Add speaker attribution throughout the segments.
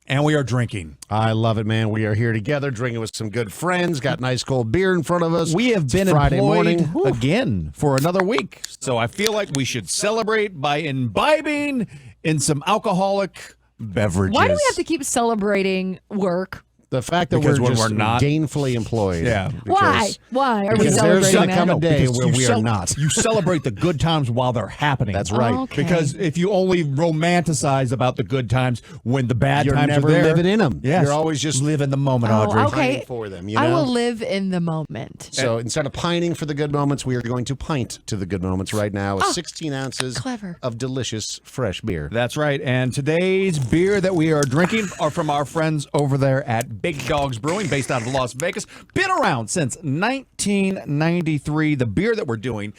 Speaker 1: And we are drinking.
Speaker 2: I love it, man. We are here together, drinking with some good friends. Got nice cold beer in front of us.
Speaker 1: We have been
Speaker 2: Friday
Speaker 1: employed
Speaker 2: morning
Speaker 1: again for another week. So I feel like we should celebrate by imbibing in some alcoholic beverages.
Speaker 3: Why do we have to keep celebrating work?
Speaker 2: The fact that
Speaker 1: Because
Speaker 2: we're
Speaker 1: when
Speaker 2: just
Speaker 1: we're not-
Speaker 2: gainfully employed.
Speaker 1: Yeah.
Speaker 3: Why? Why are we
Speaker 2: Because there's
Speaker 3: celebrating
Speaker 2: gonna
Speaker 3: that?
Speaker 2: come a day
Speaker 1: because
Speaker 2: where
Speaker 1: you
Speaker 2: we are not.
Speaker 1: You celebrate the good times while they're happening.
Speaker 2: That's right.
Speaker 3: Okay.
Speaker 1: Because if you only romanticize about the good times when the bad
Speaker 2: You're
Speaker 1: times
Speaker 2: never
Speaker 1: are there,
Speaker 2: living in them.
Speaker 1: Yes.
Speaker 2: You're always just
Speaker 1: live in the moment, Audrey.
Speaker 3: okay.
Speaker 2: pining for them. You know?
Speaker 3: I will live in the moment.
Speaker 2: So instead of pining for the good moments, we are going to pint to the good moments right now with 16 ounces
Speaker 3: clever.
Speaker 2: of delicious fresh beer.
Speaker 1: That's right. And today's beer that we are drinking are from our friends over there at Big Dogs Brewing, based out of Las Vegas. Been around since 1993. The beer that we're doing,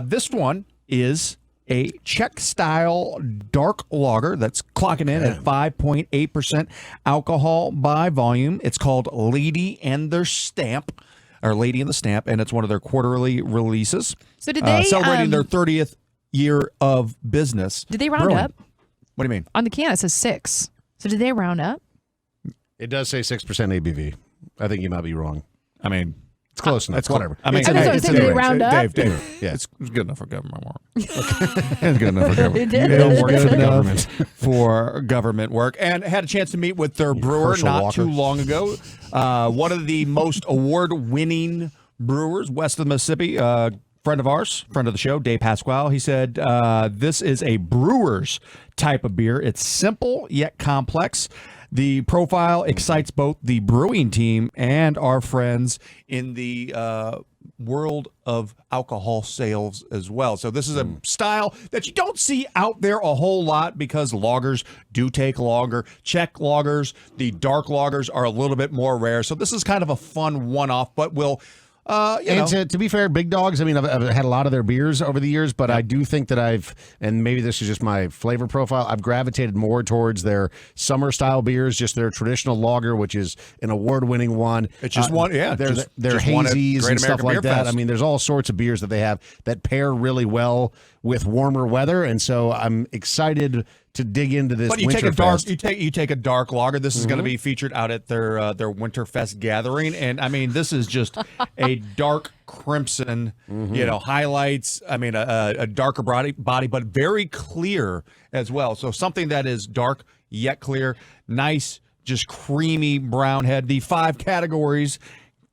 Speaker 1: this one is a Czech-style dark lager that's clocking in at 5.8% alcohol by volume. It's called Lady and the Stamp, and it's one of their quarterly releases.
Speaker 3: So did they
Speaker 1: celebrating their 30th year of business?
Speaker 3: Did they round
Speaker 1: brewing.
Speaker 3: up?
Speaker 1: What do you mean?
Speaker 3: On the can it says 6. So did they round up?
Speaker 2: It does say 6% ABV. I think you might be wrong.
Speaker 1: I mean,
Speaker 2: It's close enough.
Speaker 1: that's
Speaker 2: Whatever.
Speaker 1: I mean,
Speaker 3: It's- I was
Speaker 1: it's
Speaker 3: saying, did they
Speaker 1: anyway,
Speaker 3: round up?
Speaker 1: Dave,
Speaker 2: Yeah.
Speaker 1: it's good enough for government work. It's good enough for government.
Speaker 3: It
Speaker 1: You don't
Speaker 3: is.
Speaker 1: work
Speaker 3: Good
Speaker 1: for the
Speaker 2: enough.
Speaker 1: government for government work. And had a chance to meet with their brewer
Speaker 2: Herschel
Speaker 1: not
Speaker 2: Walker.
Speaker 1: too long ago. One of the most award-winning brewers west of the Mississippi. Friend of ours, friend of the show, Dave Pasquale. He said, this is a brewer's type of beer. It's simple yet complex. The profile excites both the brewing team and our friends in the world of alcohol sales as well. So this is a style that you don't see out there a whole lot because lagers do take longer. Czech lagers, the dark lagers are a little bit more rare. So this is kind of a fun one-off, but we'll...
Speaker 2: To be fair, Big Dogs, I mean, I've had a lot of their beers over the years, but I do think that and maybe this is just my flavor profile, I've gravitated more towards their summer style beers, just their traditional lager, which is an award-winning one.
Speaker 1: It's just one, yeah.
Speaker 2: Their
Speaker 1: just won at
Speaker 2: hazies
Speaker 1: Great
Speaker 2: and stuff
Speaker 1: American
Speaker 2: like
Speaker 1: Beer
Speaker 2: that.
Speaker 1: Fest.
Speaker 2: I mean, there's all sorts of beers that they have that pair really well with warmer weather, and so I'm excited to dig into this.
Speaker 1: But you take
Speaker 2: Winterfest.
Speaker 1: you take a dark lager. This is going to be featured out at their Winterfest gathering, and I mean this is just a dark crimson. Highlights. I mean a darker body, but very clear as well. So something that is dark yet clear, nice, just creamy brown head. The 5 categories,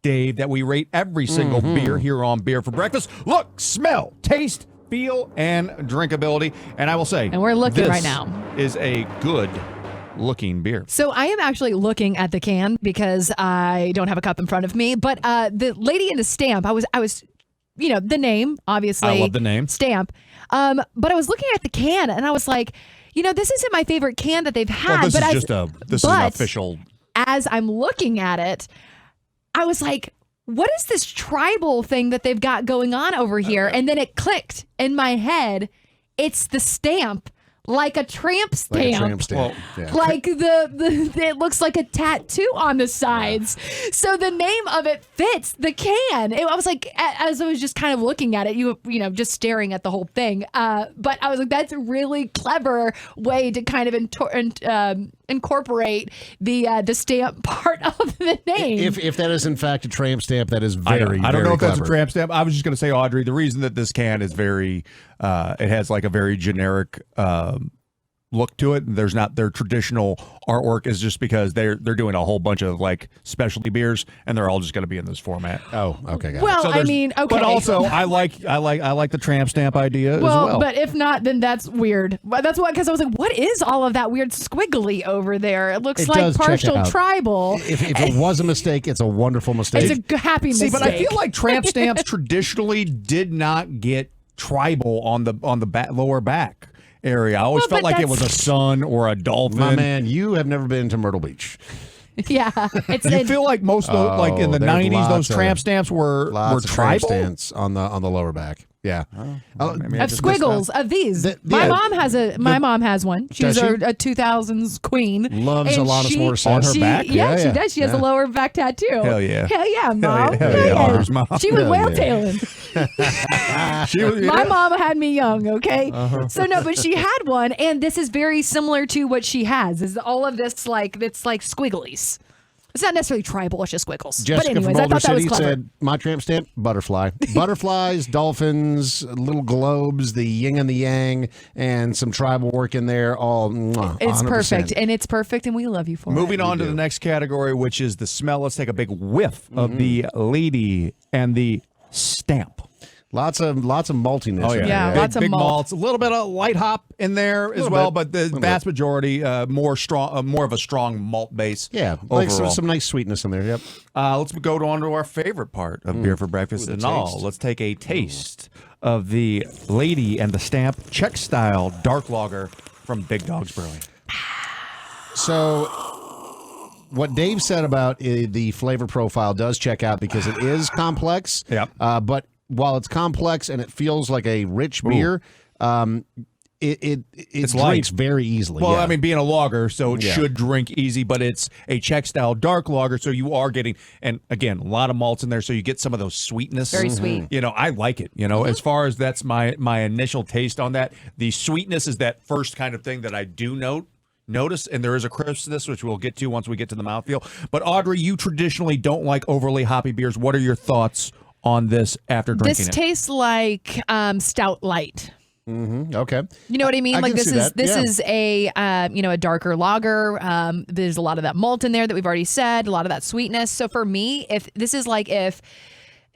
Speaker 1: Dave, that we rate every single beer here on Beer for Breakfast. Look, smell, taste, feel, and drinkability. And I will say,
Speaker 3: And we're looking
Speaker 1: this
Speaker 3: right now.
Speaker 1: is a good looking beer.
Speaker 3: So I am actually looking at the can because I don't have a cup in front of me. But the Lady in the Stamp, I was, the name, obviously.
Speaker 1: I love the name.
Speaker 3: Stamp. But I was looking at the can and I was like, this isn't my favorite can that they've had.
Speaker 1: Well, this
Speaker 3: but
Speaker 1: is this is an official.
Speaker 3: As I'm looking at it, I was like, what is this tribal thing that they've got going on over here? And then it clicked in my head. It's the stamp, like a tramp stamp.
Speaker 2: Like a tramp stamp. Yeah.
Speaker 3: Like it looks like a tattoo on the sides. So the name of it fits the can. I was like, as I was just kind of looking at it, just staring at the whole thing. But I was like, that's a really clever way to kind of incorporate the stamp part of the name.
Speaker 2: If that is in fact a tramp stamp, that is very,
Speaker 1: I don't know if that's a
Speaker 2: clever.
Speaker 1: tramp stamp. I was just going to say, Audrey, the reason that this can is very, it has like a very generic look to it. There's not their traditional artwork is just because they're doing a whole bunch of like specialty beers and they're all just going to be in this format.
Speaker 2: Oh, okay. Got it.
Speaker 3: well,
Speaker 1: So
Speaker 3: I
Speaker 1: there's-
Speaker 3: mean, okay.
Speaker 1: But also, I like the tramp stamp idea as
Speaker 3: well,
Speaker 1: well.
Speaker 3: but if not, then that's weird. But that's why, because I was like, what is all of that weird squiggly over there? It looks
Speaker 2: It
Speaker 3: like
Speaker 2: does check
Speaker 3: partial
Speaker 2: out.
Speaker 3: tribal.
Speaker 2: If it was a mistake, it's a wonderful mistake.
Speaker 3: It's a happy
Speaker 1: See,
Speaker 3: mistake.
Speaker 1: but I feel like tramp stamps traditionally did not get tribal on the lower back area. I always
Speaker 3: Well,
Speaker 1: felt
Speaker 3: but
Speaker 1: like it was a sun or a dolphin.
Speaker 2: My man, you have never been to Myrtle Beach.
Speaker 3: yeah, it's
Speaker 1: You feel like most of those, like in the
Speaker 2: there's
Speaker 1: 90s, those
Speaker 2: lots of-
Speaker 1: tramp stamps were
Speaker 2: Lots of tramp
Speaker 1: tribal.
Speaker 2: stamps on the lower back. Yeah.
Speaker 3: Of squiggles of these. My mom has one. She's a 2000s queen.
Speaker 2: Loves Alanis Morissette
Speaker 1: on her back.
Speaker 3: Yeah, she does. She has a lower back tattoo.
Speaker 1: Hell yeah.
Speaker 3: Hell yeah, mom.
Speaker 1: Hell yeah. Audrey's mom.
Speaker 3: She was whale tailing. My mama had me young, okay? So no, but she had one, and this is very similar to what she has. Is all of this it's like squigglies. It's not necessarily tribal, it's just squiggles.
Speaker 2: Jessica
Speaker 3: but anyways,
Speaker 2: from
Speaker 3: I
Speaker 2: Boulder
Speaker 3: thought that was
Speaker 2: City
Speaker 3: clever.
Speaker 2: said, my tramp stamp, butterfly. Butterflies, dolphins, little globes, the yin and the yang, and some tribal work in there. All
Speaker 3: It's
Speaker 2: 100%.
Speaker 3: perfect, and it's perfect, and we love you for it.
Speaker 1: Moving on to the next category, which is the smell. Let's take a big whiff of the lady and the stamp.
Speaker 2: Lots of maltiness.
Speaker 1: Oh, yeah.
Speaker 3: Yeah, lots of
Speaker 1: big
Speaker 3: malt.
Speaker 1: malts, a little bit of light hop in there as well, but the vast majority more of a strong malt base.
Speaker 2: Yeah, like
Speaker 1: overall.
Speaker 2: some nice sweetness in there. Yep.
Speaker 1: Let's go on to our favorite part of beer for breakfast and all. Let's take a taste of the Lady and the Stamp Czech style dark lager from Big Dogs Brewing.
Speaker 2: So, what Dave said about the flavor profile does check out because it is complex.
Speaker 1: Yep.
Speaker 2: But while it's complex and it feels like a rich beer, it drinks
Speaker 1: light.
Speaker 2: very easily.
Speaker 1: Well,
Speaker 2: yeah.
Speaker 1: I mean, being a lager, so it should drink easy, but it's a Czech style dark lager, so you are getting, and again, a lot of malts in there, so you get some of those sweetness.
Speaker 3: Very sweet.
Speaker 1: You know, I like it. You know, as far as that's my initial taste on that. The sweetness is that first kind of thing that I do notice, and there is a crispness, which we'll get to once we get to the mouthfeel. But Audrey, you traditionally don't like overly hoppy beers. What are your thoughts on this after drinking
Speaker 3: This
Speaker 1: it?
Speaker 3: tastes like stout light.
Speaker 2: Okay.
Speaker 3: You know what I mean?
Speaker 2: I
Speaker 3: like
Speaker 2: can
Speaker 3: this
Speaker 2: see
Speaker 3: is
Speaker 2: that, yeah.
Speaker 3: a darker lager. There's a lot of that malt in there that we've already said, a lot of that sweetness. So for me, if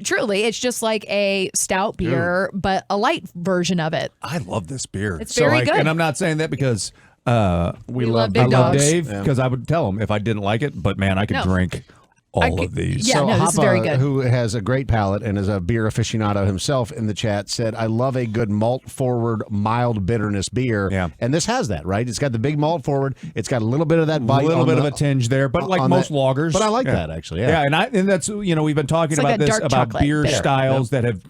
Speaker 3: truly it's just like a stout beer, but a light version of it.
Speaker 1: I love this beer.
Speaker 3: It's very good.
Speaker 1: And I'm not saying that because
Speaker 3: We love Big
Speaker 1: I love
Speaker 3: Dogs.
Speaker 1: Dave because I would tell him if I didn't like it, but man, I could drink all of these.
Speaker 3: Yeah,
Speaker 2: So
Speaker 3: no, this is very good.
Speaker 2: who has a great palate and is a beer aficionado himself in the chat, said, I love a good malt-forward, mild bitterness beer.
Speaker 1: Yeah.
Speaker 2: And this has that, right? It's got the big malt forward. It's got a little bit of that bite.
Speaker 1: A little bit of a tinge there, but like most lagers.
Speaker 2: But I like that, actually. Yeah.
Speaker 1: And that's, we've been talking
Speaker 3: It's like
Speaker 1: about
Speaker 3: a
Speaker 1: this,
Speaker 3: dark
Speaker 1: about
Speaker 3: chocolate
Speaker 1: beer
Speaker 3: bitter.
Speaker 1: styles that have,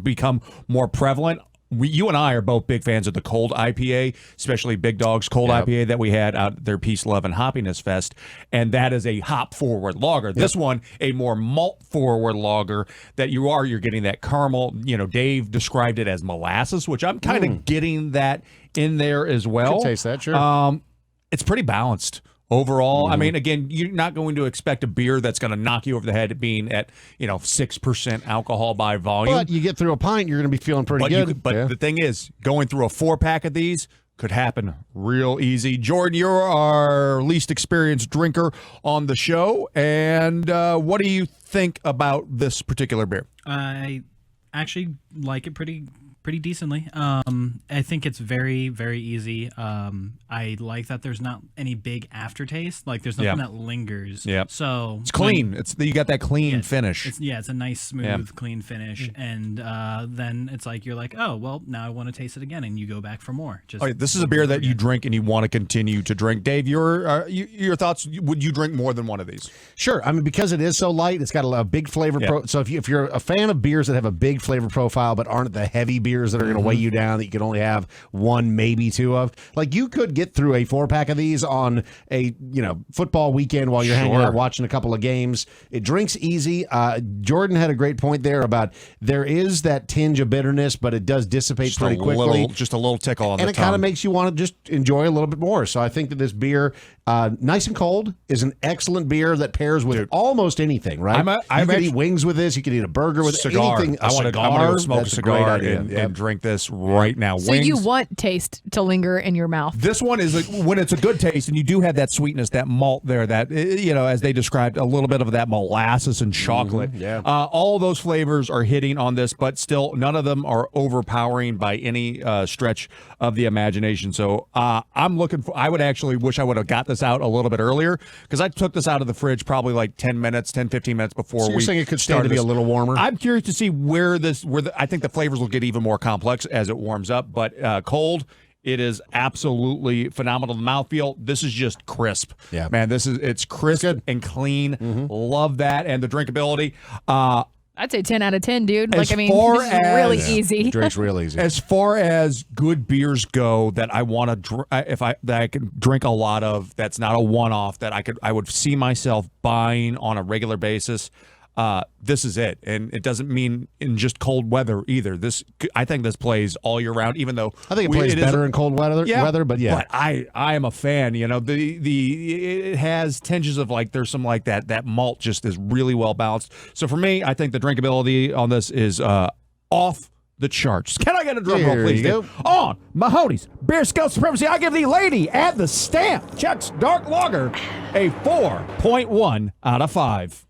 Speaker 1: become more prevalent. You and I are both big fans of the cold IPA, especially Big Dog's cold IPA that we had out at their Peace, Love, and Hoppiness Fest. And that is a hop-forward lager. This one, a more malt-forward lager that you're getting that caramel. Dave described it as molasses, which I'm kind of getting that in there as well.
Speaker 2: Could taste that, sure.
Speaker 1: It's pretty balanced. Overall, I mean, again, you're not going to expect a beer that's going to knock you over the head being at 6% alcohol by volume.
Speaker 2: But you get through a pint, you're going to be feeling pretty good.
Speaker 1: The thing is, going through a 4-pack of these could happen real easy. Jordan, you're our least experienced drinker on the show, and what do you think about this particular beer?
Speaker 4: I actually like it pretty decently. I think it's very, very easy. I like that there's not any big aftertaste. Like there's nothing that lingers.
Speaker 1: Yeah.
Speaker 4: So
Speaker 1: It's clean. You got that clean finish.
Speaker 4: It's a nice, smooth, clean finish. And then it's like you're like, oh well, now I want to taste it again, and you go back for more.
Speaker 1: This is a beer that you drink and you want to continue to drink. Dave, your thoughts? Would you drink more than one of these?
Speaker 2: Sure. I mean, because it is so light, it's got a big flavor. So if you're a fan of beers that have a big flavor profile but aren't the heavy beers that are going to weigh you down, that you can only have one, maybe two of, like you could get through a 4-pack of these on a football weekend while you're hanging out watching a couple of games. It drinks easy. Jordan had a great point there about there is that tinge of bitterness, but it does dissipate pretty quickly.
Speaker 1: Just a little tickle on the tongue.
Speaker 2: And it kind of makes you want to just enjoy a little bit more. So I think that this beer, nice and cold, is an excellent beer that pairs with almost anything, right? You could eat wings with this. You could eat a burger with
Speaker 1: cigar.
Speaker 2: anything.
Speaker 1: I want to go smoke a cigar and drink this right now.
Speaker 3: So you want taste to linger in your mouth.
Speaker 1: This one is when it's a good taste, and you do have that sweetness, that malt there, that as they described, a little bit of that molasses and chocolate. All those flavors are hitting on this, but still none of them are overpowering by any stretch of the imagination. So I'm looking for. I would actually wish I would have got this out a little bit earlier because I took this out of the fridge probably like 10 minutes, 10, 15 minutes before
Speaker 2: so you're saying it could stand to be a little warmer.
Speaker 1: I'm curious to see I think the flavors will get even more complex as it warms up, but cold. It is absolutely phenomenal. The mouthfeel, this is just crisp. Yeah. Man, it's crisp and clean. Love that. And the drinkability.
Speaker 3: I'd say 10 out of 10, dude.
Speaker 1: As
Speaker 3: Like, I mean,
Speaker 1: far
Speaker 3: this is really
Speaker 1: as-
Speaker 3: easy.
Speaker 2: Drink's real easy.
Speaker 1: As far as good beers go, that I want to, that I can drink a lot of, that's not a one-off, that I would see myself buying on a regular basis. This is it, and it doesn't mean in just cold weather either. I think this plays all year round, even though
Speaker 2: I think it plays better in cold weather. But yeah,
Speaker 1: But I am a fan. You know, it has tinges of like there's some like that malt just is really well balanced. So for me, I think the drinkability on this is off the charts. Can I get a drum roll,
Speaker 2: Here
Speaker 1: please?
Speaker 2: you
Speaker 1: Dave? On Mahoney's Beer Scout Supremacy, I give the lady at the stamp Czech's Dark Lager a 4.1 out of 5.